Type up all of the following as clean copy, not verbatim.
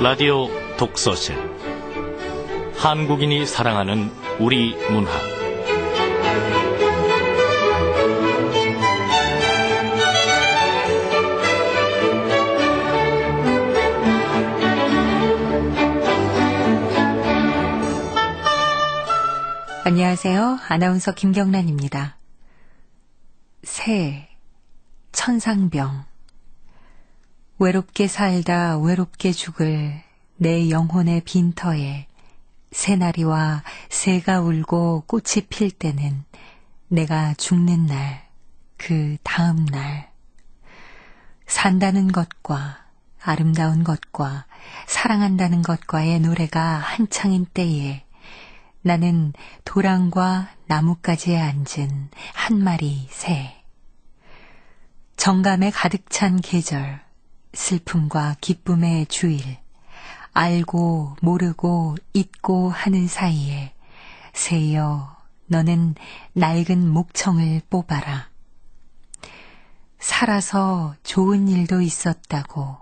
라디오 독서실 한국인이 사랑하는 우리 문학 안녕하세요. 아나운서 김경란입니다. 새, 천상병. 외롭게 살다 외롭게 죽을 내 영혼의 빈터에 새나리와 새가 울고 꽃이 필 때는 내가 죽는 날, 그 다음 날. 산다는 것과 아름다운 것과 사랑한다는 것과의 노래가 한창인 때에 나는 도랑과 나뭇가지에 앉은 한 마리 새. 정감에 가득 찬 계절, 슬픔과 기쁨의 주일, 알고 모르고 잊고 하는 사이에 새여 너는 낡은 목청을 뽑아라. 살아서 좋은 일도 있었다고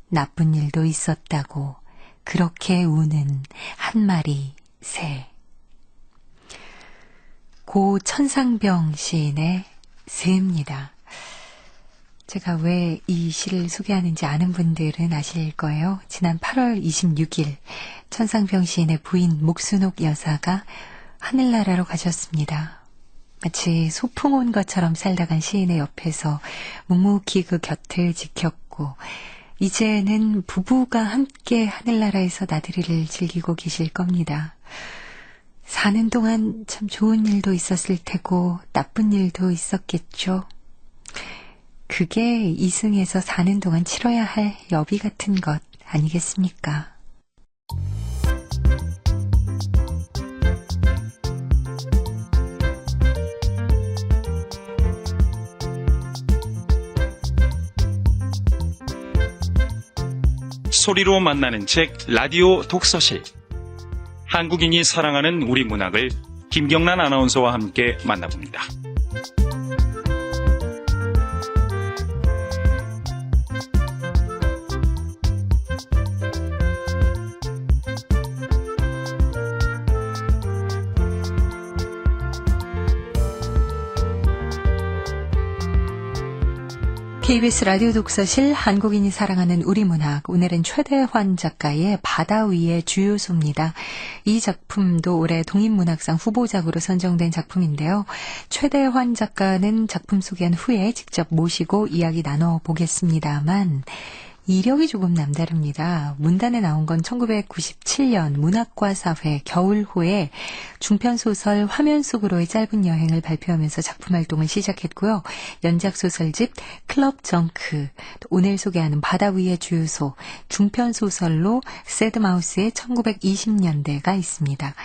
나쁜 일도 있었다고 그렇게 우는 한 마리 새. 고 천상병 시인의 새입니다. 제가 왜 이 시를 소개하는지 아는 분들은 아실 거예요. 지난 8월 26일 천상병 시인의 부인 목순옥 여사가 하늘나라로 가셨습니다. 마치 소풍 온 것처럼 살다간 시인의 옆에서 묵묵히 그 곁을 지켰고 이제는 부부가 함께 하늘나라에서 나들이를 즐기고 계실 겁니다. 사는 동안 참 좋은 일도 있었을 테고 나쁜 일도 있었겠죠. 그게 이승에서 사는 동안 치러야 할 여비 같은 것 아니겠습니까? 소리로 만나는 책 라디오 독서실. 한국인이 사랑하는 우리 문학을 김경란 아나운서와 함께 만나봅니다. KBS 라디오 독서실 한국인이 사랑하는 우리 문학, 오늘은 최대환 작가의 바다 위의 주요소입니다. 이 작품도 올해 독립문학상 후보작으로 선정된 작품인데요. 최대환 작가는 작품 소개한 후에 직접 모시고 이야기 나눠보겠습니다만 이력이 조금 남다릅니다. 문단에 나온 건 1997년 문학과 사회 겨울호에 중편소설 화면 속으로의 짧은 여행을 발표하면서 작품 활동을 시작했고요. 연작소설집 클럽 정크, 오늘 소개하는 바다 위의 주유소, 중편소설로 새드마우스의 1920년대가 있습니다.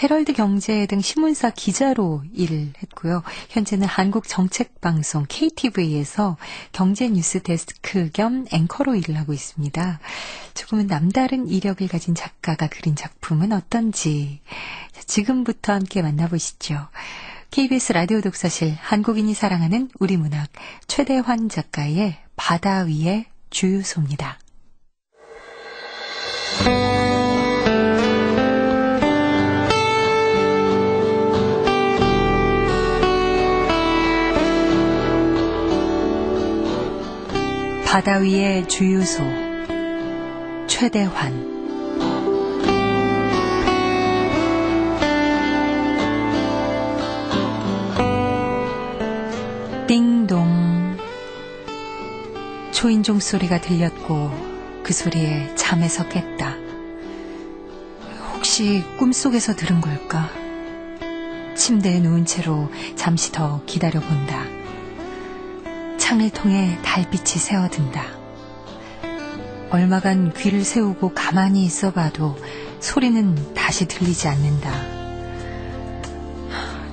헤럴드 경제 등 신문사 기자로 일을 했고요. 현재는 한국정책방송 KTV에서 경제뉴스 데스크 겸 앵커로 일을 하고 있습니다. 조금은 남다른 이력을 가진 작가가 그린 작품은 어떤지 지금부터 함께 만나보시죠. KBS 라디오 독서실 한국인이 사랑하는 우리 문학 최대환 작가의 바다 위의 주유소입니다. 바다 위의 주유소 최대환. 띵동. 초인종 소리가 들렸고 그 소리에 잠에서 깼다. 혹시 꿈속에서 들은 걸까? 침대에 누운 채로 잠시 더 기다려본다. 창을 통해 달빛이 새어든다. 얼마간 귀를 세우고 가만히 있어봐도 소리는 다시 들리지 않는다.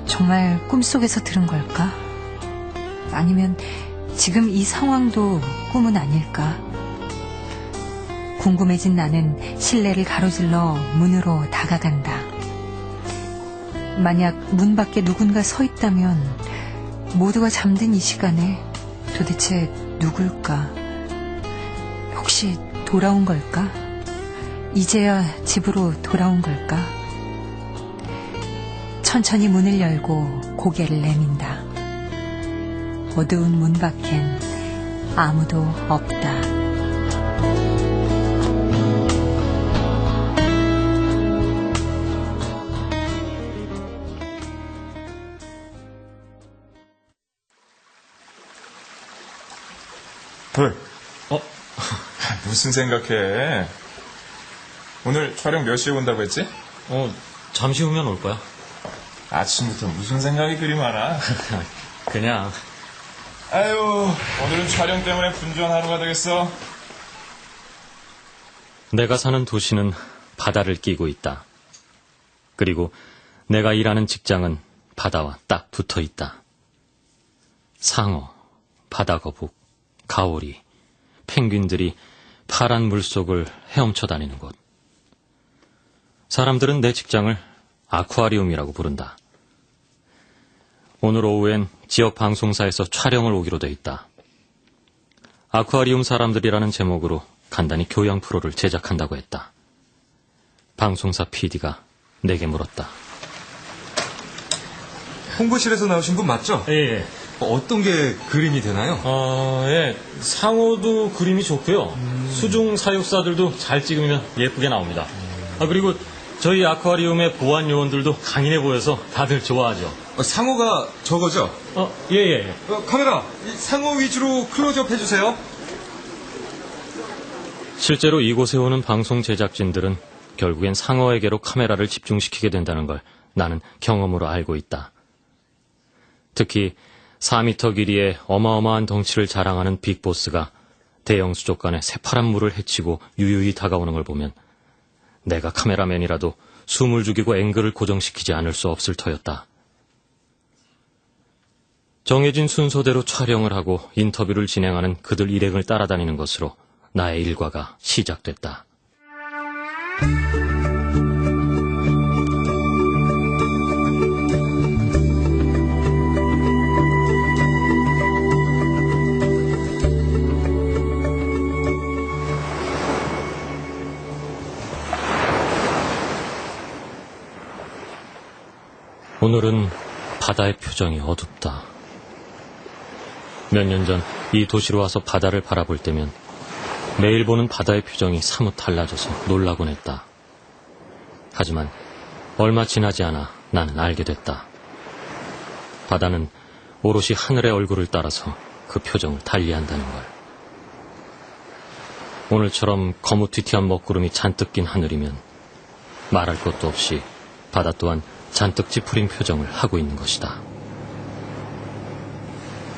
정말 꿈속에서 들은 걸까? 아니면 지금 이 상황도 꿈은 아닐까? 궁금해진 나는 실내를 가로질러 문으로 다가간다. 만약 문 밖에 누군가 서 있다면 모두가 잠든 이 시간에 도대체 누굴까? 혹시 돌아온 걸까? 이제야 집으로 돌아온 걸까? 천천히 문을 열고 고개를 내민다. 어두운 문 밖엔 아무도 없다. 돌. 무슨 생각해? 오늘 촬영 몇 시에 온다고 했지? 잠시 후면 올 거야. 아침부터 무슨 생각이 그리 많아? 그냥. 아유, 오늘은 촬영 때문에 분주한 하루가 되겠어. 내가 사는 도시는 바다를 끼고 있다. 그리고 내가 일하는 직장은 바다와 딱 붙어 있다. 상어, 바다거북, 가오리, 펭귄들이 파란 물속을 헤엄쳐 다니는 곳. 사람들은 내 직장을 아쿠아리움이라고 부른다. 오늘 오후엔 지역 방송사에서 촬영을 오기로 돼 있다. 아쿠아리움 사람들이라는 제목으로 간단히 교양 프로를 제작한다고 했다. 방송사 PD가 내게 물었다. 홍보실에서 나오신 분 맞죠? 예. 어떤 게 그림이 되나요? 예. 상어도 그림이 좋고요. 수중 사육사들도 잘 찍으면 예쁘게 나옵니다. 그리고 저희 아쿠아리움의 보안 요원들도 강인해 보여서 다들 좋아하죠. 상어가 저거죠? 예. 카메라, 이 상어 위주로 클로즈업 해주세요. 실제로 이곳에 오는 방송 제작진들은 결국엔 상어에게로 카메라를 집중시키게 된다는 걸 나는 경험으로 알고 있다. 특히 4m 길이의 어마어마한 덩치를 자랑하는 빅보스가 대형 수족관에 새파란 물을 헤치고 유유히 다가오는 걸 보면 내가 카메라맨이라도 숨을 죽이고 앵글을 고정시키지 않을 수 없을 터였다. 정해진 순서대로 촬영을 하고 인터뷰를 진행하는 그들 일행을 따라다니는 것으로 나의 일과가 시작됐다. 오늘은 바다의 표정이 어둡다. 몇 년 전 이 도시로 와서 바다를 바라볼 때면 매일 보는 바다의 표정이 사뭇 달라져서 놀라곤 했다. 하지만 얼마 지나지 않아 나는 알게 됐다. 바다는 오롯이 하늘의 얼굴을 따라서 그 표정을 달리한다는 걸. 오늘처럼 거무튀튀한 먹구름이 잔뜩 낀 하늘이면 말할 것도 없이 바다 또한 잔뜩 찌푸린 표정을 하고 있는 것이다.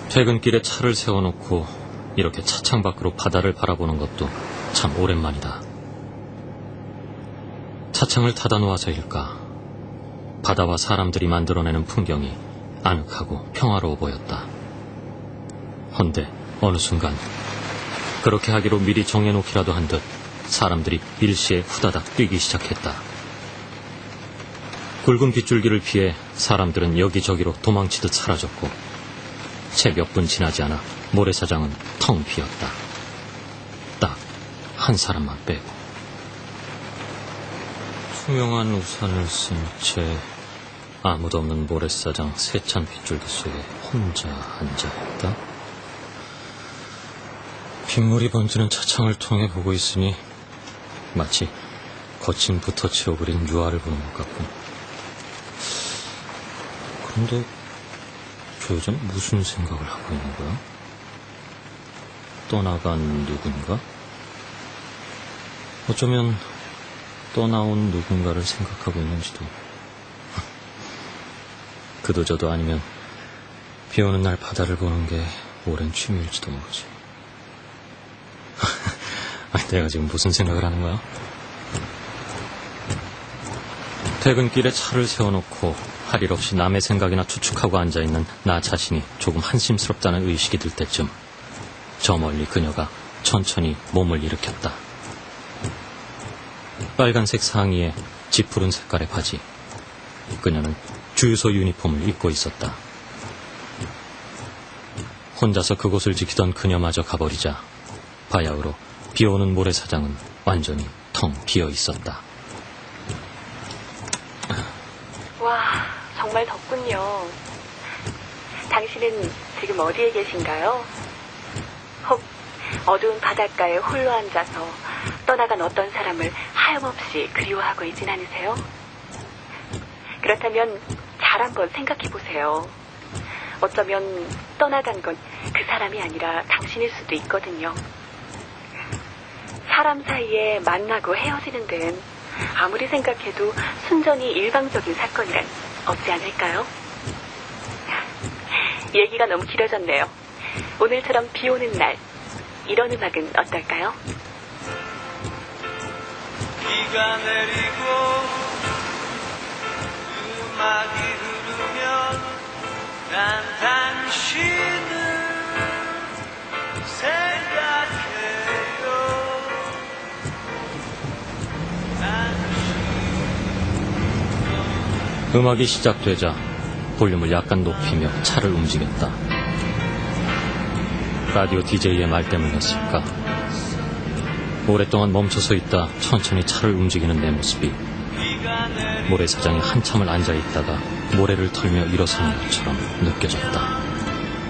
퇴근길에 차를 세워놓고 이렇게 차창 밖으로 바다를 바라보는 것도 참 오랜만이다. 차창을 닫아 놓아서일까, 바다와 사람들이 만들어내는 풍경이 아늑하고 평화로워 보였다. 헌데 어느 순간 그렇게 하기로 미리 정해놓기라도 한 듯 사람들이 일시에 후다닥 뛰기 시작했다. 굵은 빗줄기를 피해 사람들은 여기저기로 도망치듯 사라졌고 채 몇 분 지나지 않아 모래사장은 텅 비었다. 딱 한 사람만 빼고. 투명한 우산을 쓴 채 아무도 없는 모래사장 세찬 빗줄기 속에 혼자 앉아있다. 빗물이 번지는 차창을 통해 보고 있으니 마치 거친 붓터 채워버린 유화를 보는 것 같군. 그런데 저 여자는 무슨 생각을 하고 있는 거야? 떠나간 누군가? 어쩌면 떠나온 누군가를 생각하고 있는지도. 그도저도 아니면 비 오는 날 바다를 보는 게 오랜 취미일지도 모르지. 내가 지금 무슨 생각을 하는 거야? 퇴근길에 차를 세워놓고 할 일 없이 남의 생각이나 추측하고 앉아있는 나 자신이 조금 한심스럽다는 의식이 들 때쯤 저 멀리 그녀가 천천히 몸을 일으켰다. 빨간색 상의에 짙푸른 색깔의 바지. 그녀는 주유소 유니폼을 입고 있었다. 혼자서 그곳을 지키던 그녀마저 가버리자 바야흐로 비오는 모래사장은 완전히 텅 텅 비어 있었다. 와, 정말 덥군요. 당신은 지금 어디에 계신가요? 혹 어두운 바닷가에 홀로 앉아서 떠나간 어떤 사람을 하염없이 그리워하고 있진 않으세요? 그렇다면 잘 한번 생각해 보세요. 어쩌면 떠나간 건 그 사람이 아니라 당신일 수도 있거든요. 사람 사이에 만나고 헤어지는 데는 아무리 생각해도 순전히 일방적인 사건이란 없지 않을까요? 얘기가 너무 길어졌네요. 오늘처럼 비 오는 날, 이런 음악은 어떨까요? 비가 내리고 음악이 흐르면 난 당신을 생각해요. 음악이 시작되자 볼륨을 약간 높이며 차를 움직였다. 라디오 DJ의 말 때문이었을까? 오랫동안 멈춰서 있다 천천히 차를 움직이는 내 모습이 모래사장에 한참을 앉아있다가 모래를 털며 일어서는 것처럼 느껴졌다.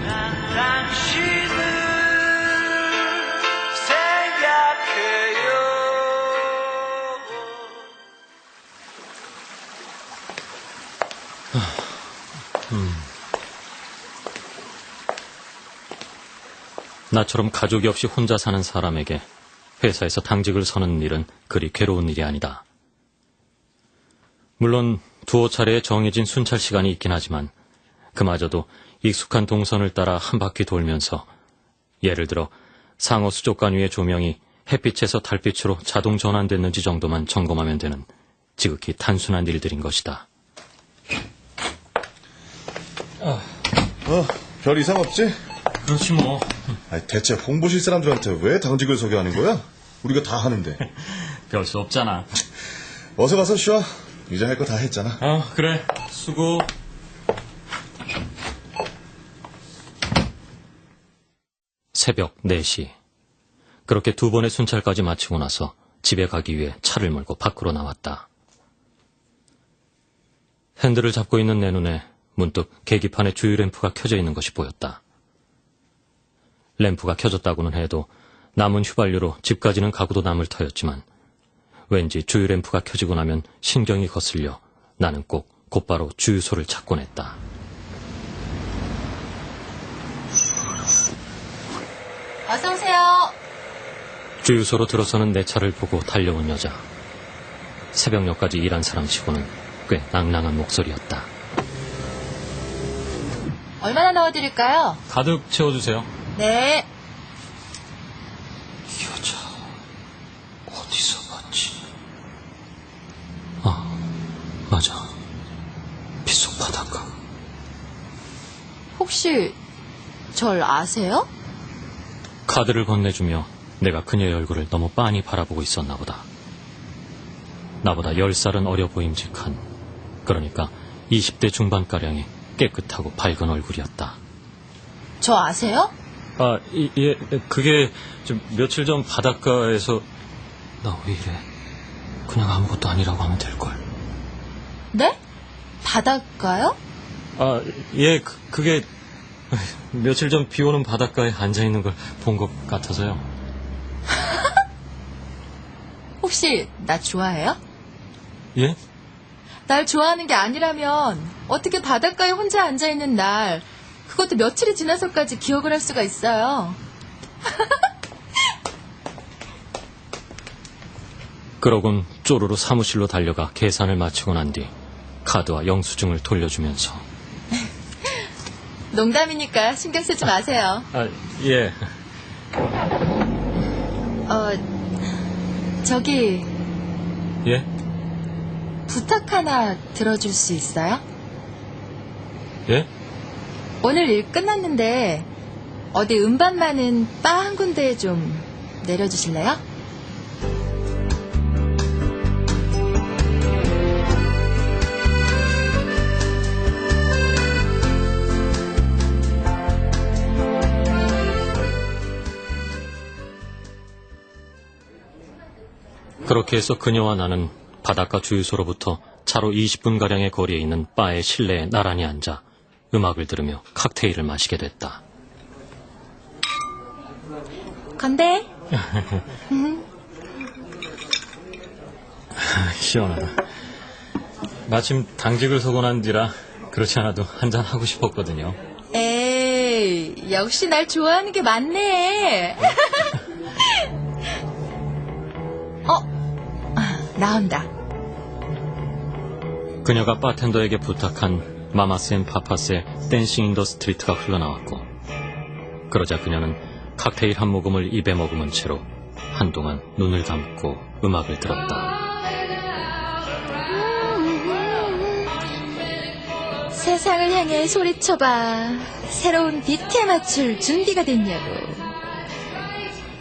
난 당신을 생각해요. 나처럼 가족이 없이 혼자 사는 사람에게 회사에서 당직을 서는 일은 그리 괴로운 일이 아니다. 물론 두어 차례의 정해진 순찰 시간이 있긴 하지만 그마저도 익숙한 동선을 따라 한 바퀴 돌면서 예를 들어 상어 수족관 위의 조명이 햇빛에서 달빛으로 자동 전환됐는지 정도만 점검하면 되는 지극히 단순한 일들인 것이다. 별 이상 없지? 그렇지 뭐. 아니, 대체 홍보실 사람들한테 왜 당직을 서게 하는 거야? 우리가 다 하는데. 별 수 없잖아. 어서 가서 쉬어. 이제 할 거 다 했잖아. 그래. 수고. 새벽 4시. 그렇게 2번의 순찰까지 마치고 나서 집에 가기 위해 차를 몰고 밖으로 나왔다. 핸들을 잡고 있는 내 눈에 문득 계기판에 주유 램프가 켜져 있는 것이 보였다. 램프가 켜졌다고는 해도 남은 휘발유로 집까지는 가고도 남을 터였지만 왠지 주유 램프가 켜지고 나면 신경이 거슬려 나는 꼭 곧바로 주유소를 찾곤 했다. 어서 오세요. 주유소로 들어서는 내 차를 보고 달려온 여자. 새벽녘까지 일한 사람 치고는 꽤 낭낭한 목소리였다. 얼마나 넣어드릴까요? 가득 채워주세요. 네. 이 여자 어디서 봤지? 맞아. 빗속 바닷가. 혹시 절 아세요? 카드를 건네주며 내가 그녀의 얼굴을 너무 빤히 바라보고 있었나 보다. 나보다 10살은 어려 보임직한, 그러니까 20대 중반가량의 깨끗하고 밝은 얼굴이었다. 저 아세요? 예, 그게 좀 며칠 전 바닷가에서. 나 왜 이래? 그냥 아무것도 아니라고 하면 될걸. 네? 바닷가요? 예, 그게 며칠 전 비 오는 바닷가에 앉아있는 걸 본 것 같아서요. 혹시 나 좋아해요? 예? 날 좋아하는 게 아니라면 어떻게 바닷가에 혼자 앉아있는 날, 그것도 며칠이 지나서까지 기억을 할 수가 있어요. 그러곤 쪼르르 사무실로 달려가 계산을 마치고 난 뒤 카드와 영수증을 돌려주면서. 농담이니까 신경 쓰지 마세요. 예. 저기 예? 부탁 하나 들어줄 수 있어요? 예? 오늘 일 끝났는데 어디 음반 많은 바 한 군데에 좀 내려주실래요? 그렇게 해서 그녀와 나는 바닷가 주유소로부터 차로 20분가량의 거리에 있는 바의 실내에 나란히 앉아 음악을 들으며 칵테일을 마시게 됐다. 건배. 시원하다. 마침 당직을 서고 난 뒤라 그렇지 않아도 한잔 하고 싶었거든요. 에이, 역시 날 좋아하는 게 맞네. 나온다. 그녀가 바텐더에게 부탁한 마마스 앤 파파스의 댄싱 인 더 스트리트가 흘러나왔고, 그러자 그녀는 칵테일 한 모금을 입에 머금은 채로 한동안 눈을 감고 음악을 들었다. 세상을 향해 소리쳐봐. 새로운 비트에 맞출 준비가 됐냐고.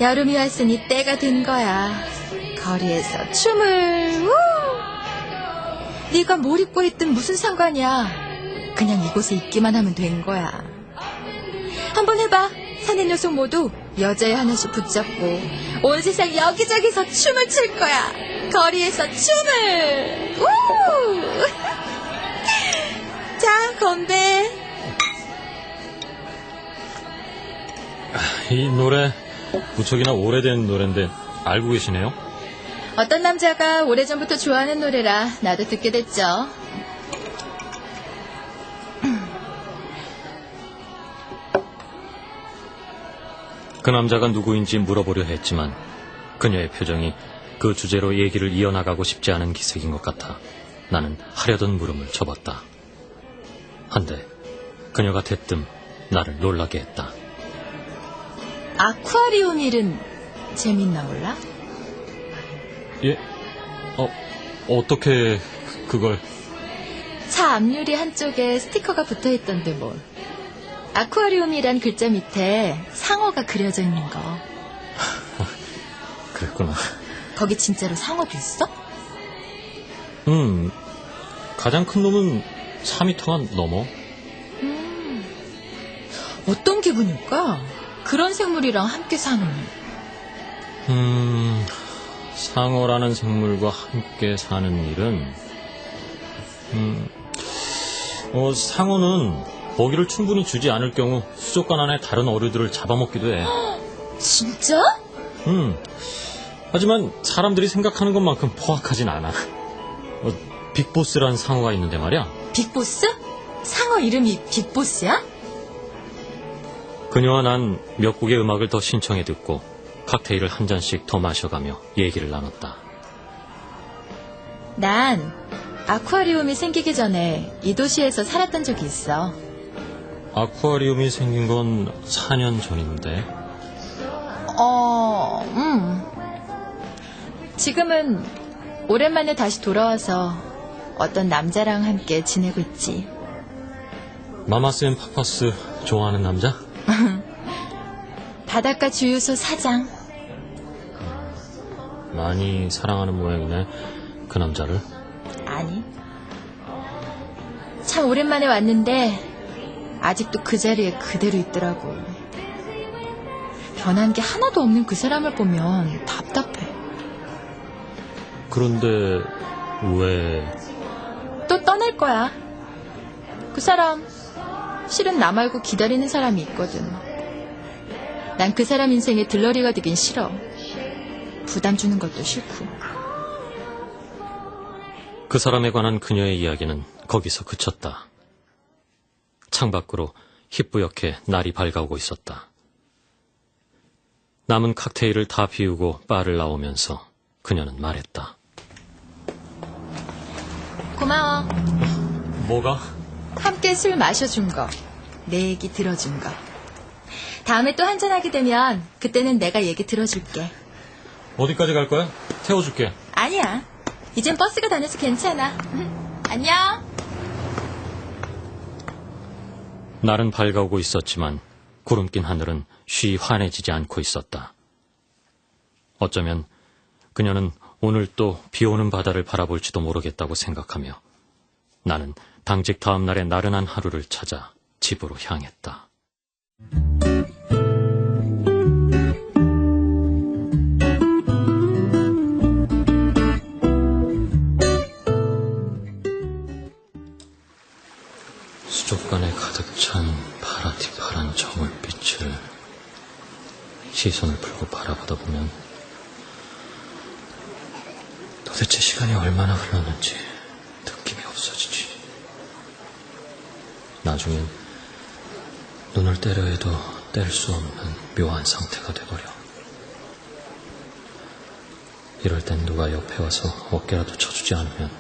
여름이 왔으니 때가 된 거야. 거리에서 춤을. 네가 뭘 입고 있든 무슨 상관이야. 그냥 이곳에 있기만 하면 된 거야. 한번 해봐. 사내 녀석 모두 여자애 하나씩 붙잡고 온 세상 여기저기서 춤을 출 거야. 거리에서 춤을. 자, 건배. 이 노래 무척이나 오래된 노래인데 알고 계시네요? 어떤 남자가 오래전부터 좋아하는 노래라 나도 듣게 됐죠. 그 남자가 누구인지 물어보려 했지만 그녀의 표정이 그 주제로 얘기를 이어나가고 싶지 않은 기색인 것 같아 나는 하려던 물음을 접었다. 한데 그녀가 대뜸 나를 놀라게 했다. 아쿠아리움 일은 재밌나 몰라? 예? 어떻게 그걸... 차 앞유리 한쪽에 스티커가 붙어있던데 뭘. 아쿠아리움이란 글자 밑에 상어가 그려져 있는 거. 그랬구나. 거기 진짜로 상어도 있어? 가장 큰 놈은 4m가 넘어. 어떤 기분일까? 그런 생물이랑 함께 사는. 상어라는 생물과 함께 사는 일은 상어는 먹이를 충분히 주지 않을 경우 수족관 안에 다른 어류들을 잡아먹기도 해. 진짜? 하지만 사람들이 생각하는 것만큼 포악하진 않아. 빅보스라는 상어가 있는데 말이야. 빅보스? 상어 이름이 빅보스야? 그녀와 난 몇 곡의 음악을 더 신청해 듣고 칵테일을 한 잔씩 더 마셔가며 얘기를 나눴다. 난 아쿠아리움이 생기기 전에 이 도시에서 살았던 적이 있어. 아쿠아리움이 생긴 건 4년 전인데. 지금은 오랜만에 다시 돌아와서 어떤 남자랑 함께 지내고 있지. 마마스 앤 파파스 좋아하는 남자? 바닷가 주유소 사장. 많이 사랑하는 모양이네, 그 남자를. 아니. 참 오랜만에 왔는데 아직도 그 자리에 그대로 있더라고. 변한 게 하나도 없는 그 사람을 보면 답답해. 그런데 왜... 또 떠날 거야. 그 사람 실은 나 말고 기다리는 사람이 있거든. 난 그 사람 인생에 들러리가 되긴 싫어. 부담 주는 것도 싫고. 그 사람에 관한 그녀의 이야기는 거기서 그쳤다. 창밖으로 희뿌옇게 날이 밝아오고 있었다. 남은 칵테일을 다 비우고 바를 나오면서 그녀는 말했다. 고마워. 뭐가? 함께 술 마셔준 거. 내 얘기 들어준 거. 다음에 또 한잔하게 되면 그때는 내가 얘기 들어줄게. 어디까지 갈 거야? 태워줄게. 아니야. 이젠 버스가 다녀서 괜찮아. 안녕. 날은 밝아오고 있었지만 구름 낀 하늘은 쉬이 환해지지 않고 있었다. 어쩌면 그녀는 오늘 또 비오는 바다를 바라볼지도 모르겠다고 생각하며 나는 당직 다음 날의 나른한 하루를 찾아 집으로 향했다. 시선을 풀고 바라보다 보면 도대체 시간이 얼마나 흘렀는지 느낌이 없어지지. 나중엔 눈을 떼려 해도 뗄 수 없는 묘한 상태가 돼버려. 이럴 땐 누가 옆에 와서 어깨라도 쳐주지 않으면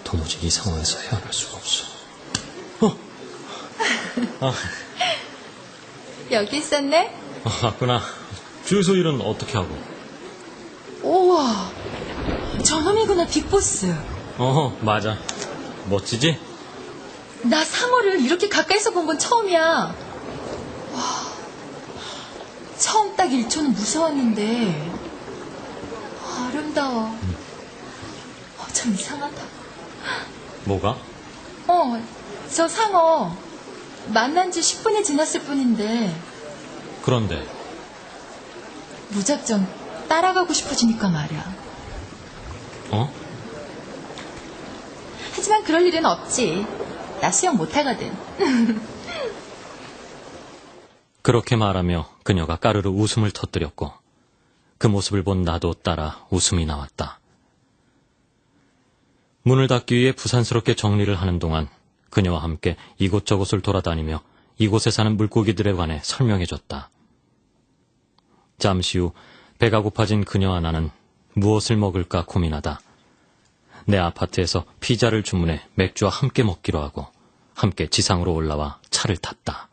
도무지 이 상황에서 헤어날 수가 없어. 여기 있었네? 맞구나. 주유소 일은 어떻게 하고? 우와, 저놈이구나, 빅보스. 맞아. 멋지지? 나 상어를 이렇게 가까이서 본 건 처음이야. 와, 처음 딱 1초는 무서웠는데 아름다워. 좀 이상하다. 뭐가? 저 상어 만난 지 10분이 지났을 뿐인데 그런데 무작정 따라가고 싶어지니까 말이야. 하지만 그럴 일은 없지. 나 수영 못하거든. 그렇게 말하며 그녀가 까르르 웃음을 터뜨렸고 그 모습을 본 나도 따라 웃음이 나왔다. 문을 닫기 위해 부산스럽게 정리를 하는 동안 그녀와 함께 이곳저곳을 돌아다니며 이곳에 사는 물고기들에 관해 설명해줬다. 잠시 후 배가 고파진 그녀와 나는 무엇을 먹을까 고민하다 내 아파트에서 피자를 주문해 맥주와 함께 먹기로 하고 함께 지상으로 올라와 차를 탔다.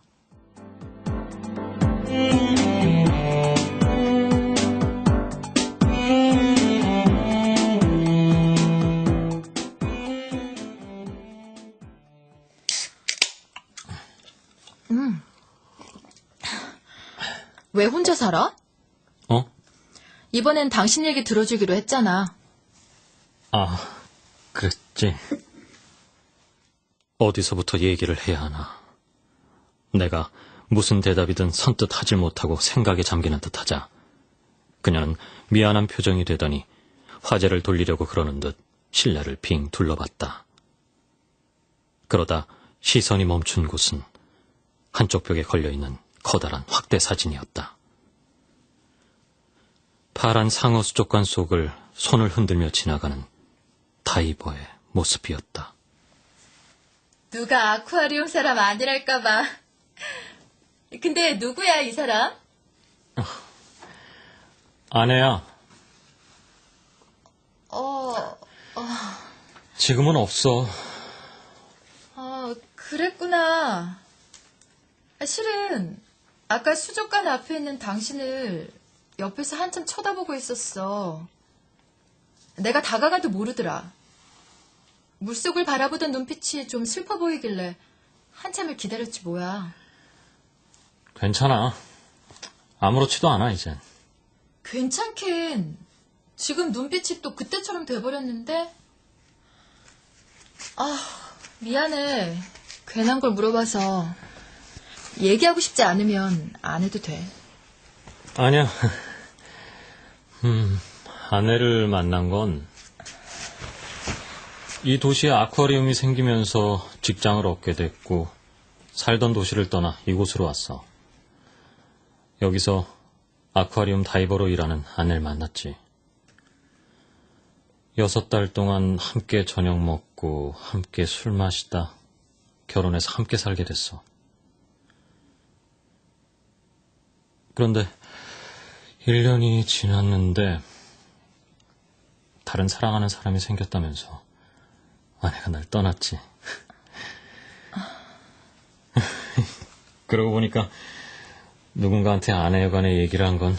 왜 혼자 살아? 이번엔 당신 얘기 들어주기로 했잖아. 그랬지. 어디서부터 얘기를 해야 하나. 내가 무슨 대답이든 선뜻 하질 못하고 생각에 잠기는 듯하자 그녀는 미안한 표정이 되더니 화제를 돌리려고 그러는 듯 실내를 빙 둘러봤다. 그러다 시선이 멈춘 곳은 한쪽 벽에 걸려있는 커다란 확대 사진이었다. 파란 상어 수족관 속을 손을 흔들며 지나가는 다이버의 모습이었다. 누가 아쿠아리움 사람 아니랄까봐. 근데 누구야, 이 사람? 아내야. 지금은 없어. 그랬구나. 실은 아까 수족관 앞에 있는 당신을 옆에서 한참 쳐다보고 있었어. 내가 다가가도 모르더라. 물속을 바라보던 눈빛이 좀 슬퍼 보이길래 한참을 기다렸지 뭐야. 괜찮아. 아무렇지도 않아 이젠. 괜찮긴. 지금 눈빛이 또 그때처럼 돼버렸는데. 미안해. 괜한 걸 물어봐서. 얘기하고 싶지 않으면 안 해도 돼. 아니야. 아내를 만난 건 이 도시에 아쿠아리움이 생기면서 직장을 얻게 됐고 살던 도시를 떠나 이곳으로 왔어. 여기서 아쿠아리움 다이버로 일하는 아내를 만났지. 6달 동안 함께 저녁 먹고 함께 술 마시다 결혼해서 함께 살게 됐어. 그런데 1년이 지났는데 다른 사랑하는 사람이 생겼다면서 아내가 날 떠났지. 그러고 보니까 누군가한테 아내에 관해 얘기를 한 건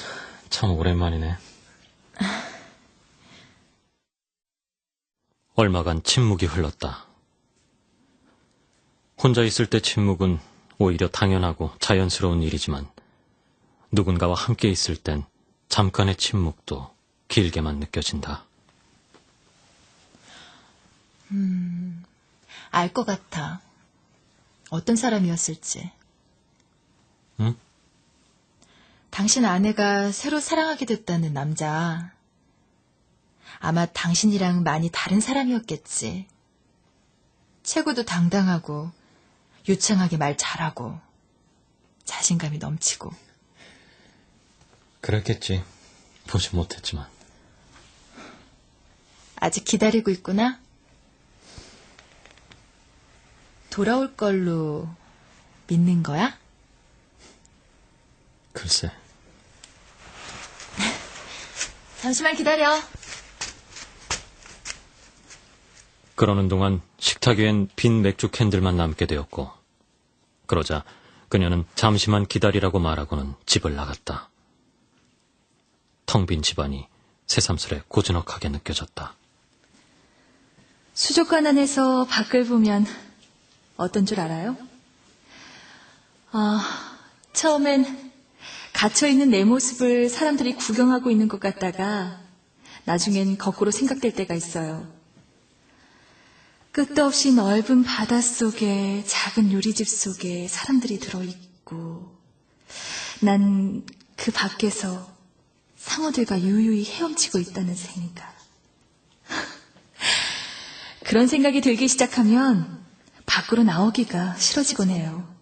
참 오랜만이네. 얼마간 침묵이 흘렀다. 혼자 있을 때 침묵은 오히려 당연하고 자연스러운 일이지만 누군가와 함께 있을 땐 잠깐의 침묵도 길게만 느껴진다. 알 것 같아. 어떤 사람이었을지. 응? 당신 아내가 새로 사랑하게 됐다는 남자. 아마 당신이랑 많이 다른 사람이었겠지. 체구도 당당하고 유창하게 말 잘하고 자신감이 넘치고. 그랬겠지. 보지 못했지만. 아직 기다리고 있구나? 돌아올 걸로 믿는 거야? 글쎄. 잠시만 기다려. 그러는 동안 식탁 위엔 빈 맥주 캔들만 남게 되었고, 그러자 그녀는 잠시만 기다리라고 말하고는 집을 나갔다. 텅 빈 집안이 새삼스레 고즈넉하게 느껴졌다. 수족관 안에서 밖을 보면 어떤 줄 알아요? 처음엔 갇혀있는 내 모습을 사람들이 구경하고 있는 것 같다가 나중엔 거꾸로 생각될 때가 있어요. 끝도 없이 넓은 바닷속에 작은 요리집 속에 사람들이 들어있고 난 그 밖에서 상어들과 유유히 헤엄치고 있다는 생각. 그런 생각이 들기 시작하면 밖으로 나오기가 싫어지곤 해요.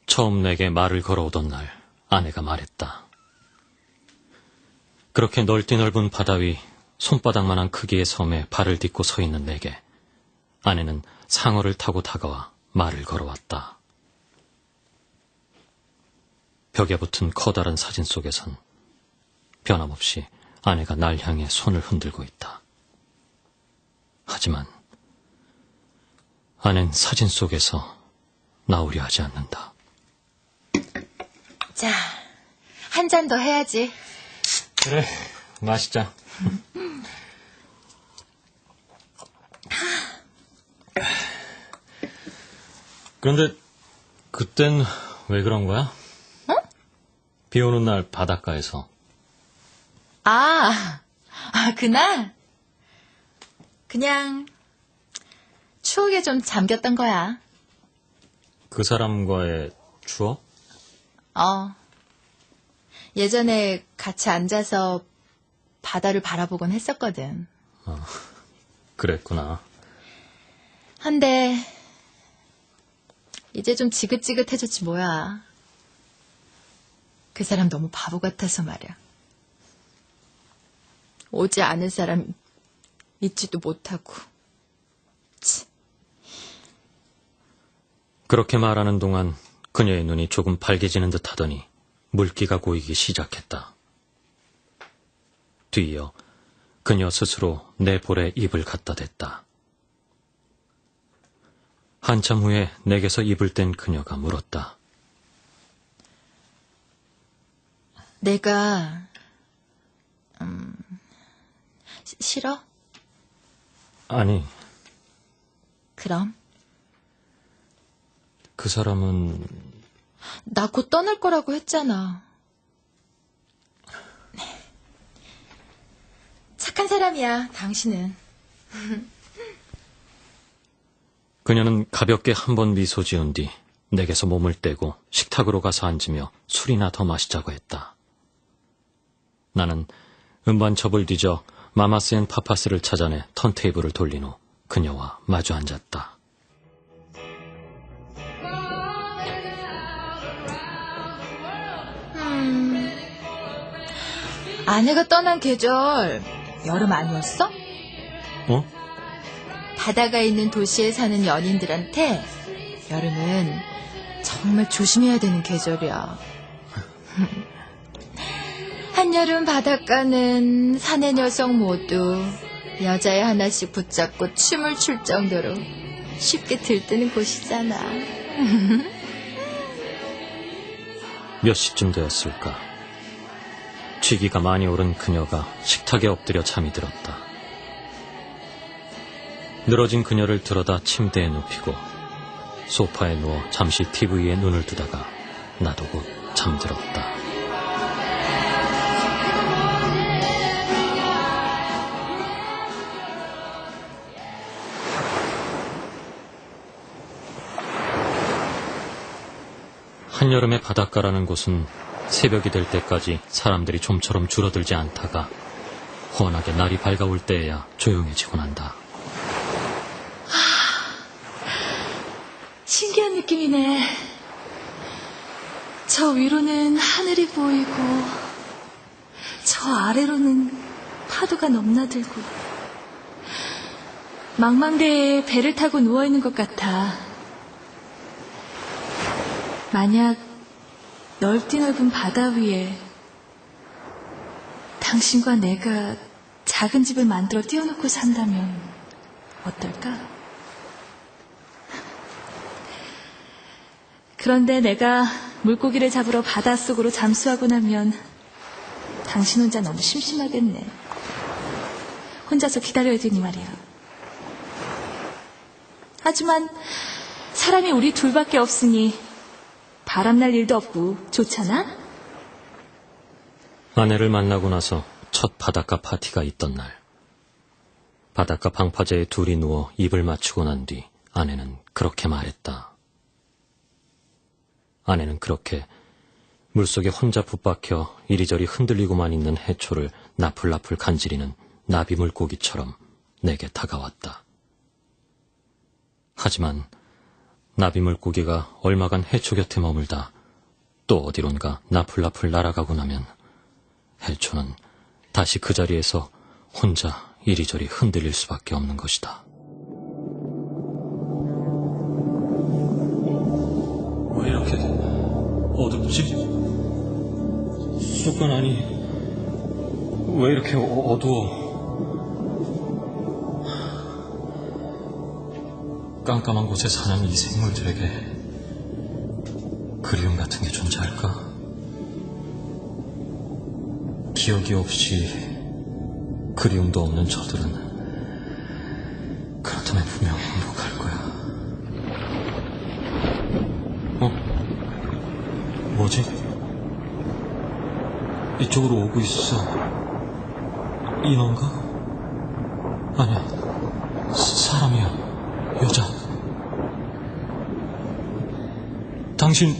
처음 내게 말을 걸어오던 날 아내가 말했다. 그렇게 넓디 넓은 바다 위 손바닥만한 크기의 섬에 발을 딛고 서 있는 내게 아내는 상어를 타고 다가와 말을 걸어왔다. 벽에 붙은 커다란 사진 속에선 변함없이 아내가 날 향해 손을 흔들고 있다. 하지만 아낸 사진 속에서 나오려 하지 않는다. 자, 한 잔 더 해야지. 그래, 마시자. 그런데 그땐 왜 그런 거야? 어? 비 오는 날 바닷가에서. 그날? 그냥 추억에 좀 잠겼던 거야. 그 사람과의 추억? 예전에 같이 앉아서 바다를 바라보곤 했었거든. 그랬구나. 한데 이제 좀 지긋지긋해졌지 뭐야. 그 사람 너무 바보 같아서 말이야. 오지 않은 사람 잊지도 못하고. 그렇게 말하는 동안 그녀의 눈이 조금 밝아지는 듯 하더니 물기가 고이기 시작했다. 뒤이어 그녀 스스로 내 볼에 입을 갖다 댔다. 한참 후에 내게서 입을 뗀 그녀가 물었다. 내가 싫어? 아니, 그럼? 그 사람은 나 곧 떠날 거라고 했잖아. 착한 사람이야, 당신은. 그녀는 가볍게 한 번 미소 지은 뒤 내게서 몸을 떼고 식탁으로 가서 앉으며 술이나 더 마시자고 했다. 나는 음반첩을 뒤져 마마스 앤 파파스를 찾아내 턴테이블을 돌린 후 그녀와 마주 앉았다. 아내가 떠난 계절 여름 아니었어? 어? 바다가 있는 도시에 사는 연인들한테 여름은 정말 조심해야 되는 계절이야. 한여름 바닷가는 사내 여성 모두 여자애 하나씩 붙잡고 춤을 출 정도로 쉽게 들뜨는 곳이잖아. 몇 시쯤 되었을까? 취기가 많이 오른 그녀가 식탁에 엎드려 잠이 들었다. 늘어진 그녀를 들어다 침대에 눕히고 소파에 누워 잠시 TV에 눈을 뜨다가 나도 곧 잠들었다. 한여름의 바닷가라는 곳은 새벽이 될 때까지 사람들이 좀처럼 줄어들지 않다가 훤하게 날이 밝아올 때에야 조용해지곤 한다. 신기한 느낌이네. 저 위로는 하늘이 보이고 저 아래로는 파도가 넘나들고 망망대해에 배를 타고 누워있는 것 같아. 만약 넓디 넓은 바다 위에 당신과 내가 작은 집을 만들어 띄워놓고 산다면 어떨까? 그런데 내가 물고기를 잡으러 바닷속으로 잠수하고 나면 당신 혼자 너무 심심하겠네. 혼자서 기다려야 되니 말이야. 하지만 사람이 우리 둘밖에 없으니 바람날 일도 없고 좋잖아? 아내를 만나고 나서 첫 바닷가 파티가 있던 날. 바닷가 방파제에 둘이 누워 입을 맞추고 난 뒤 아내는 그렇게 말했다. 아내는 그렇게 물속에 혼자 붙박혀 이리저리 흔들리고만 있는 해초를 나풀나풀 간지리는 나비 물고기처럼 내게 다가왔다. 하지만 나비 물고기가 얼마간 해초 곁에 머물다 또 어디론가 나풀나풀 날아가고 나면 해초는 다시 그 자리에서 혼자 이리저리 흔들릴 수밖에 없는 것이다. 왜 이렇게 어둡지? 숲은 아니 왜 이렇게 어두워? 깜깜한 곳에 사는 이 생물들에게 그리움 같은 게 존재할까? 기억이 없이 그리움도 없는 저들은 그렇다면 분명 행복할 거야. 뭐지? 이쪽으로 오고 있어. 인어인가? 아니야, 사람이야. 여자. 당신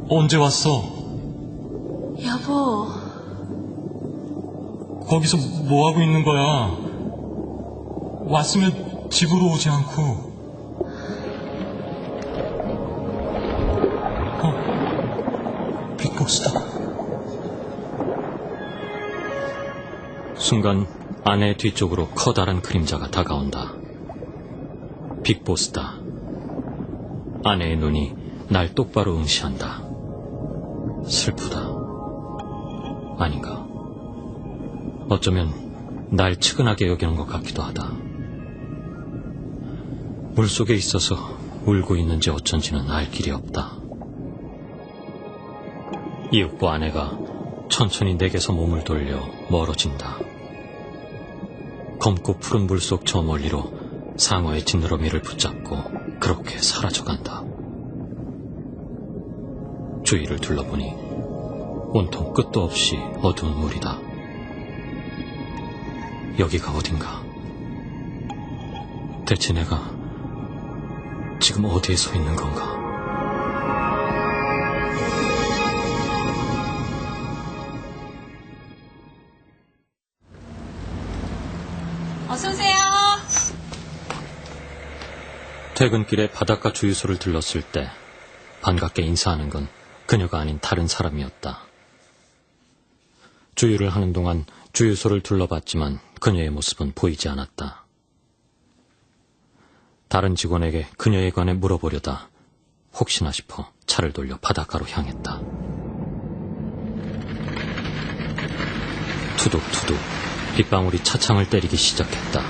언제 왔어? 여보. 거기서 뭐 하고 있는 거야? 왔으면 집으로 오지 않고. 빅보스다. 순간 아내 뒤쪽으로 커다란 그림자가 다가온다. 빅보스다. 아내의 눈이 날 똑바로 응시한다. 슬프다. 아닌가. 어쩌면 날 측은하게 여기는 것 같기도 하다. 물속에 있어서 울고 있는지 어쩐지는 알 길이 없다. 이윽고 아내가 천천히 내게서 몸을 돌려 멀어진다. 검고 푸른 물속 저 멀리로 상어의 지느러미를 붙잡고 그렇게 사라져간다. 주위를 둘러보니 온통 끝도 없이 어두운 물이다. 여기가 어딘가? 대체 내가 지금 어디에 서 있는 건가? 어서오세요. 퇴근길에 바닷가 주유소를 들렀을 때 반갑게 인사하는 건 그녀가 아닌 다른 사람이었다. 주유를 하는 동안 주유소를 둘러봤지만 그녀의 모습은 보이지 않았다. 다른 직원에게 그녀에 관해 물어보려다 혹시나 싶어 차를 돌려 바닷가로 향했다. 투둑투둑 빗방울이 차창을 때리기 시작했다.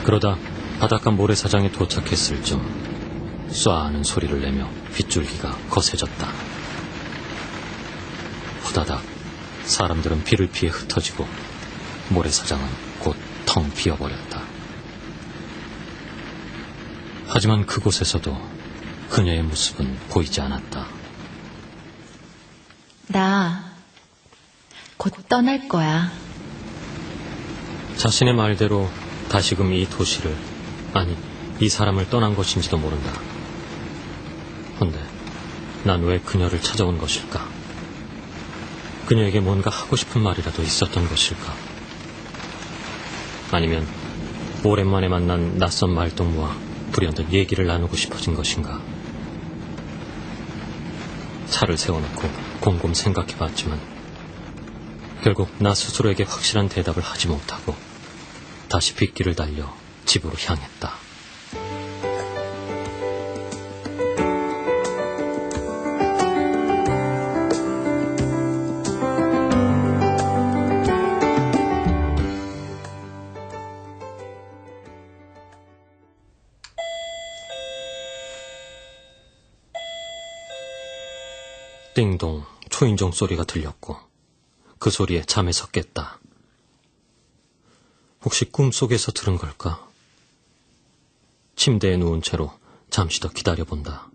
그러다 바닷가 모래사장에 도착했을 즈음 쏴하는 소리를 내며 빗줄기가 거세졌다. 후다닥 사람들은 비를 피해 흩어지고 모래사장은 곧 텅 비어버렸다. 하지만 그곳에서도 그녀의 모습은 보이지 않았다. 나 곧 떠날 거야. 자신의 말대로 다시금 이 도시를, 아니 이 사람을 떠난 것인지도 모른다. 헌데 난 왜 그녀를 찾아온 것일까? 그녀에게 뭔가 하고 싶은 말이라도 있었던 것일까? 아니면 오랜만에 만난 낯선 말동무와 불현듯 얘기를 나누고 싶어진 것인가? 차를 세워놓고 곰곰 생각해봤지만 결국 나 스스로에게 확실한 대답을 하지 못하고 다시 빗길을 달려 집으로 향했다. 띵동 초인종 소리가 들렸고 그 소리에 잠에서 깼다. 혹시 꿈속에서 들은 걸까? 침대에 누운 채로 잠시 더 기다려본다.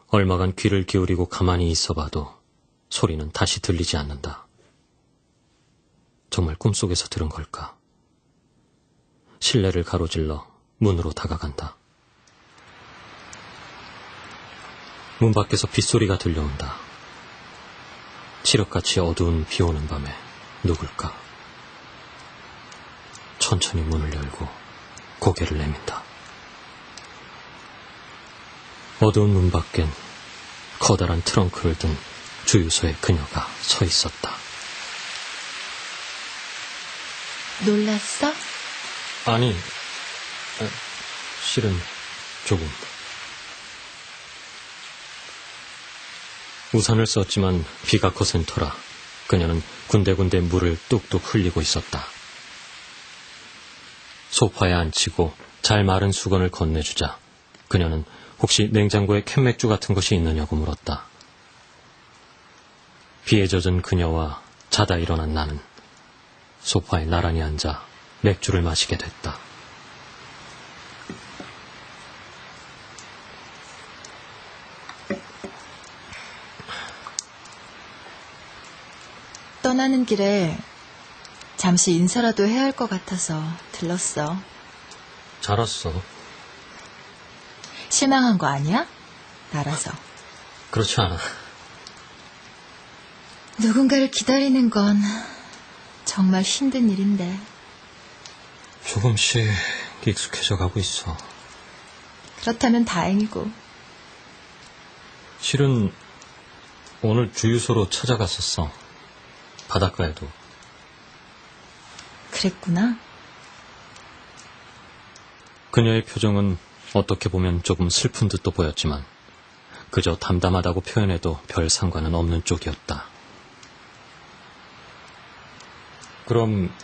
얼마간 귀를 기울이고 가만히 있어봐도 소리는 다시 들리지 않는다. 정말 꿈속에서 들은 걸까? 실내를 가로질러 문으로 다가간다. 문 밖에서 빗소리가 들려온다. 칠흑같이 어두운 비 오는 밤에 누굴까? 천천히 문을 열고 고개를 내민다. 어두운 문 밖엔 커다란 트렁크를 든 주유소의 그녀가 서 있었다. 놀랐어? 아니, 실은 조금. 우산을 썼지만 비가 거센 터라 그녀는 군데군데 물을 뚝뚝 흘리고 있었다. 소파에 앉히고 잘 마른 수건을 건네주자 그녀는 혹시 냉장고에 캔맥주 같은 것이 있느냐고 물었다. 비에 젖은 그녀와 자다 일어난 나는 소파에 나란히 앉아 맥주를 마시게 됐다. 떠나는 길에 잠시 인사라도 해야 할 것 같아서 들렀어. 잘 왔어. 실망한 거 아니야? 나라서. 그렇지 않아. 누군가를 기다리는 건 정말 힘든 일인데. 조금씩 익숙해져 가고 있어. 그렇다면 다행이고. 실은 오늘 주유소로 찾아갔었어. 바닷가에도. 그랬구나. 그녀의 표정은 어떻게 보면 조금 슬픈 듯도 보였지만 그저 담담하다고 표현해도 별 상관은 없는 쪽이었다. 그럼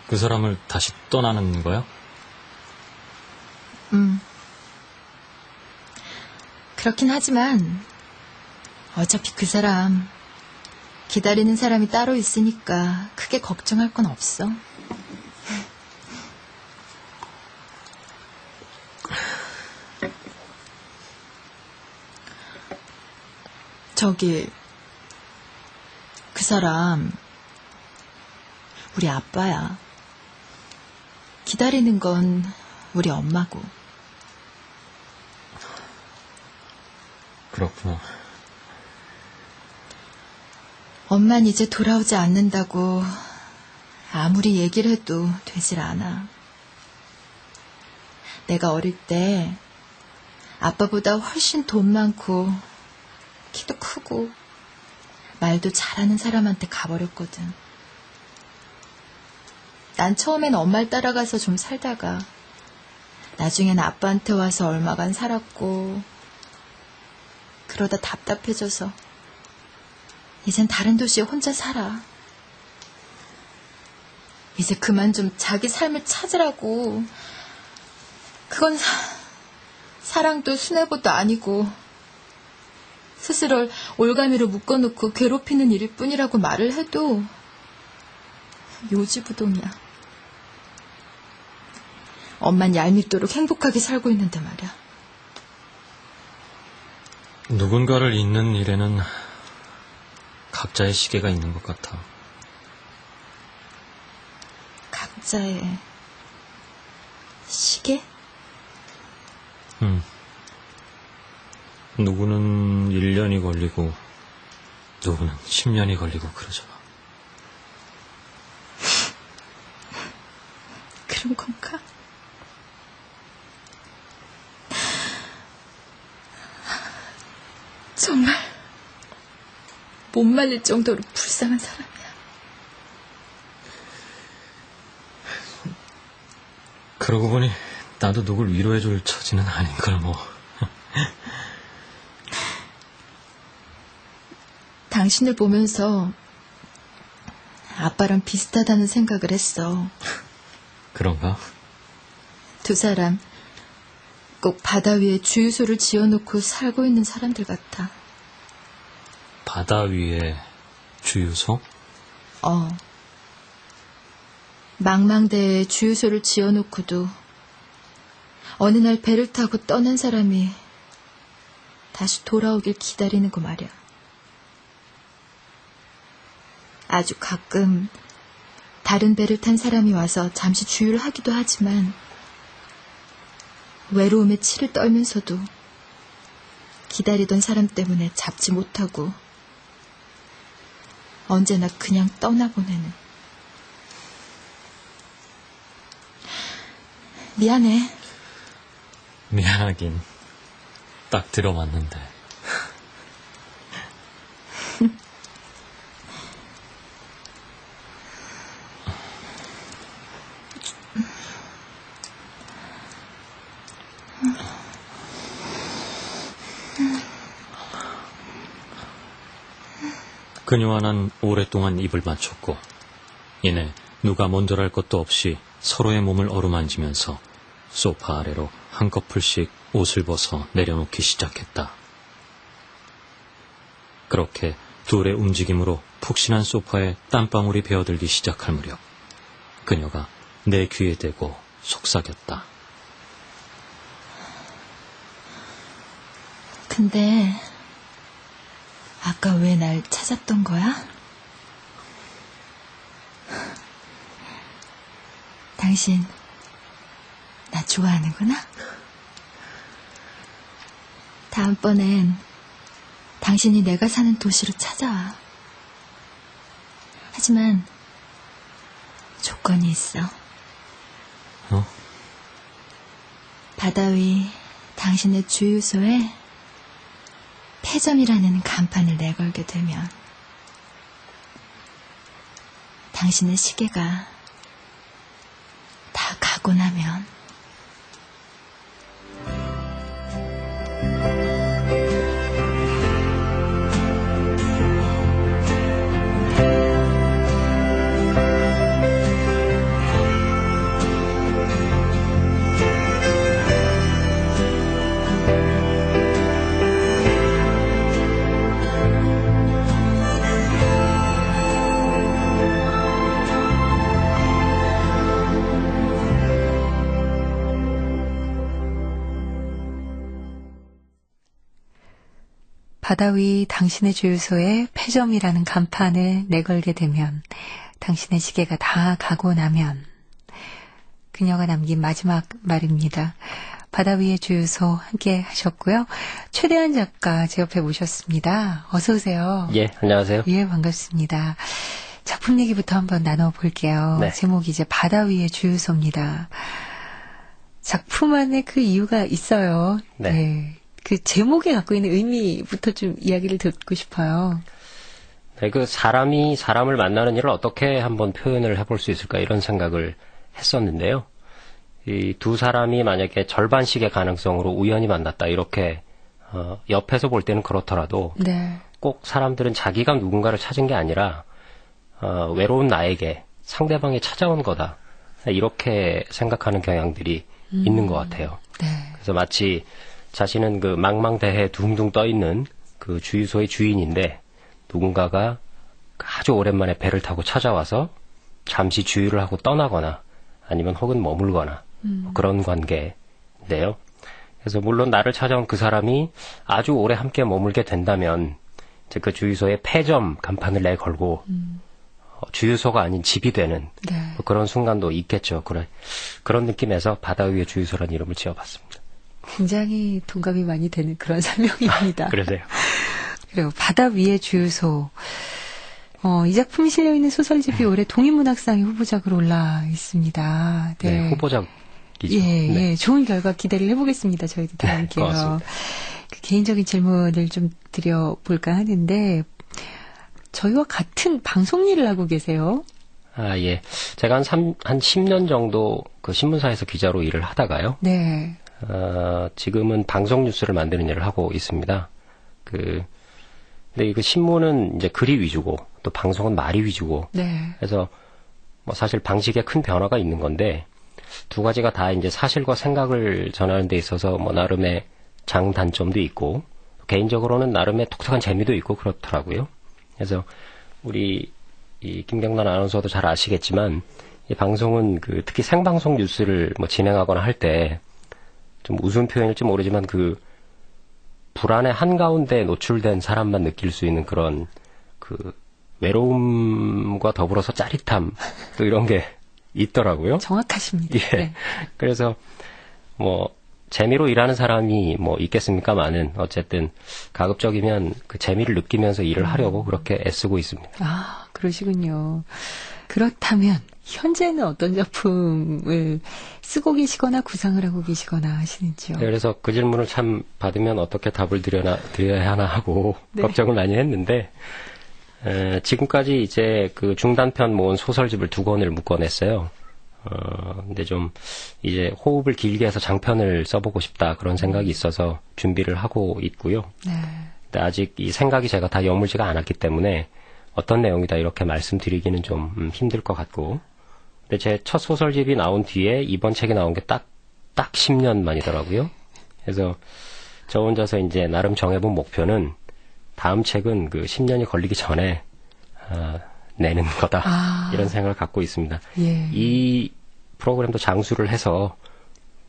그 사람을 다시 떠나는 거야? 그렇긴 하지만 어차피 그 사람 기다리는 사람이 따로 있으니까 크게 걱정할 건 없어. 저기 그 사람 우리 아빠야. 기다리는 건 우리 엄마고. 그렇구나. 엄만 이제 돌아오지 않는다고 아무리 얘기를 해도 되질 않아. 내가 어릴 때 아빠보다 훨씬 돈 많고 키도 크고 말도 잘하는 사람한테 가버렸거든. 난 처음엔 엄마를 따라가서 좀 살다가 나중엔 아빠한테 와서 얼마간 살았고 그러다 답답해져서 이젠 다른 도시에 혼자 살아. 이제 그만 좀 자기 삶을 찾으라고. 그건 사랑도 순애보도 아니고 스스로를 올가미로 묶어놓고 괴롭히는 일일 뿐이라고 말을 해도 요지부동이야. 엄만 얄밉도록 행복하게 살고 있는데 말이야. 누군가를 잊는 일에는 각자의 시계가 있는 것 같아. 각자의 시계? 누구는 1년이 걸리고 누구는 10년이 걸리고 그러잖아. 그런 건가? 정말 못 말릴 정도로 불쌍한 사람이야. 그러고 보니 나도 누굴 위로해줄 처지는 아닌걸 뭐. 당신을 보면서 아빠랑 비슷하다는 생각을 했어. 그런가? 두 사람 꼭 바다 위에 주유소를 지어놓고 살고 있는 사람들 같아. 바다 위에 주유소? 망망대해에 주유소를 지어놓고도 어느 날 배를 타고 떠난 사람이 다시 돌아오길 기다리는 거 말이야. 아주 가끔 다른 배를 탄 사람이 와서 잠시 주유를 하기도 하지만 외로움에 치를 떨면서도 기다리던 사람 때문에 잡지 못하고 언제나 그냥 떠나보내는. 미안해. 미안하긴. 딱 들어맞는데. 그녀와 난 오랫동안 입을 맞췄고 이내 누가 먼저랄 것도 없이 서로의 몸을 어루만지면서 소파 아래로 한꺼풀씩 옷을 벗어 내려놓기 시작했다. 그렇게 둘의 움직임으로 푹신한 소파에 땀방울이 베어들기 시작할 무렵 그녀가 내 귀에 대고 속삭였다. 근데 아까 왜 날 찾았던 거야? 당신 나 좋아하는구나? 다음번엔 당신이 내가 사는 도시로 찾아와. 하지만 조건이 있어. 바다 위 당신의 주유소에 폐점이라는 간판을 내걸게 되면 당신의 시계가 다 가고 나면 바다 위 당신의 주유소에 폐점이라는 간판을 내걸게 되면 당신의 시계가 다 가고 나면 그녀가 남긴 마지막 말입니다. 바다 위의 주유소 함께 하셨고요. 최대한 작가 제 옆에 모셨습니다. 어서 오세요. 예, 안녕하세요. 예, 반갑습니다. 작품 얘기부터 한번 나눠볼게요. 네. 제목이 이제 바다 위의 주유소입니다. 작품 안에 그 이유가 있어요. 네. 네. 그 제목에 갖고 있는 의미부터 좀 이야기를 듣고 싶어요. 네, 그 사람이 사람을 만나는 일을 어떻게 한번 표현을 해볼 수 있을까 이런 생각을 했었는데요. 이 두 사람이 만약에 절반씩의 가능성으로 우연히 만났다 이렇게 옆에서 볼 때는 그렇더라도 네. 꼭 사람들은 자기가 누군가를 찾은 게 아니라 외로운 나에게 상대방이 찾아온 거다 이렇게 생각하는 경향들이 있는 것 같아요. 네. 그래서 마치 자신은 그 망망대해에 둥둥 떠있는 그 주유소의 주인인데 누군가가 아주 오랜만에 배를 타고 찾아와서 잠시 주유를 하고 떠나거나 아니면 혹은 머물거나 뭐 그런 관계인데요. 그래서 물론 나를 찾아온 그 사람이 아주 오래 함께 머물게 된다면 이제 그 주유소에 폐점 간판을 내걸고 주유소가 아닌 집이 되는 네. 뭐 그런 순간도 있겠죠. 그런 느낌에서 바다 위의 주유소라는 이름을 지어봤습니다. 굉장히 동감이 많이 되는 그런 설명입니다. 그러세요. 그리고 바다 위의 주유소. 이 작품이 실려있는 소설집이 올해 동인문학상의 후보작으로 올라 있습니다. 네. 네, 후보작이죠. 예, 네. 예, 좋은 결과 기대를 해보겠습니다. 저희도 다 함께요. 고맙습니다. 그 개인적인 질문을 좀 드려볼까 하는데 저희와 같은 방송 일을 하고 계세요. 아, 예. 제가 한 10년 정도 그 신문사에서 기자로 일을 하다가요. 네. 지금은 방송 뉴스를 만드는 일을 하고 있습니다. 근데 그 신문은 이제 글이 위주고 또 방송은 말이 위주고. 네. 그래서 뭐 사실 방식에 큰 변화가 있는 건데 두 가지가 다 이제 사실과 생각을 전하는 데 있어서 뭐 나름의 장단점도 있고 개인적으로는 나름의 독특한 재미도 있고 그렇더라고요. 그래서 우리 이 김경란 아나운서도 잘 아시겠지만 이 방송은 그 특히 생방송 뉴스를 뭐 진행하거나 할 때 좀 우스운 표현일지 모르지만 그 불안의 한가운데 노출된 사람만 느낄 수 있는 그런 그 외로움과 더불어서 짜릿함 또 이런 게 있더라고요. 정확하십니다. 예. 네. 그래서 뭐 재미로 일하는 사람이 뭐 있겠습니까마는 어쨌든 가급적이면 그 재미를 느끼면서 일을 하려고 그렇게 애쓰고 있습니다. 아, 그러시군요. 그렇다면 현재는 어떤 작품을 쓰고 계시거나 구상을 하고 계시거나 하시는지요? 네, 그래서 그 질문을 참 받으면 어떻게 답을 드려야 하나 하고 네. 걱정을 많이 했는데 지금까지 이제 그 중단편 모은 소설집을 2권을 묶어냈어요. 근데 좀 이제 호흡을 길게 해서 장편을 써보고 싶다 그런 생각이 있어서 준비를 하고 있고요. 네. 근데 아직 이 생각이 제가 다 여물지가 않았기 때문에 어떤 내용이다 이렇게 말씀드리기는 좀 힘들 것 같고. 근데 제 첫 소설집이 나온 뒤에 이번 책이 나온 게 딱 10년 만이더라고요. 그래서 저 혼자서 이제 나름 정해본 목표는 다음 책은 그 10년이 걸리기 전에 내는 거다. 이런 생각을 갖고 있습니다. 예. 이 프로그램도 장수를 해서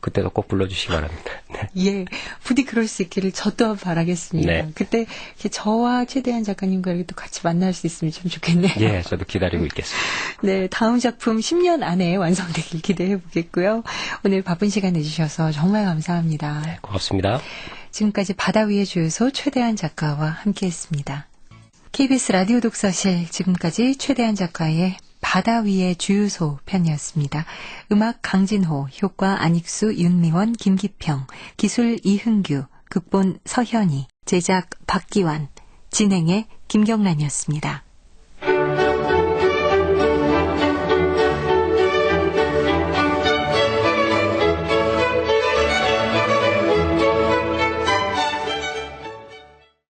그때도 꼭 불러주시기 바랍니다. 네. 예, 부디 그럴 수 있기를 저 또한 바라겠습니다. 네. 그때 이렇게 저와 최대한 작가님과 이렇게 또 같이 만날 수 있으면 참 좋겠네요. 예, 저도 기다리고 있겠습니다. 네, 다음 작품 10년 안에 완성되길 기대해 보겠고요. 오늘 바쁜 시간 내주셔서 정말 감사합니다. 네, 고맙습니다. 지금까지 바다 위의 주유소 최대한 작가와 함께했습니다. KBS 라디오 독서실 지금까지 최대한 작가의 바다 위의 주유소 편이었습니다. 음악 강진호, 효과 안익수, 윤미원, 김기평, 기술 이흥규, 극본 서현희, 제작 박기환, 진행의 김경란이었습니다.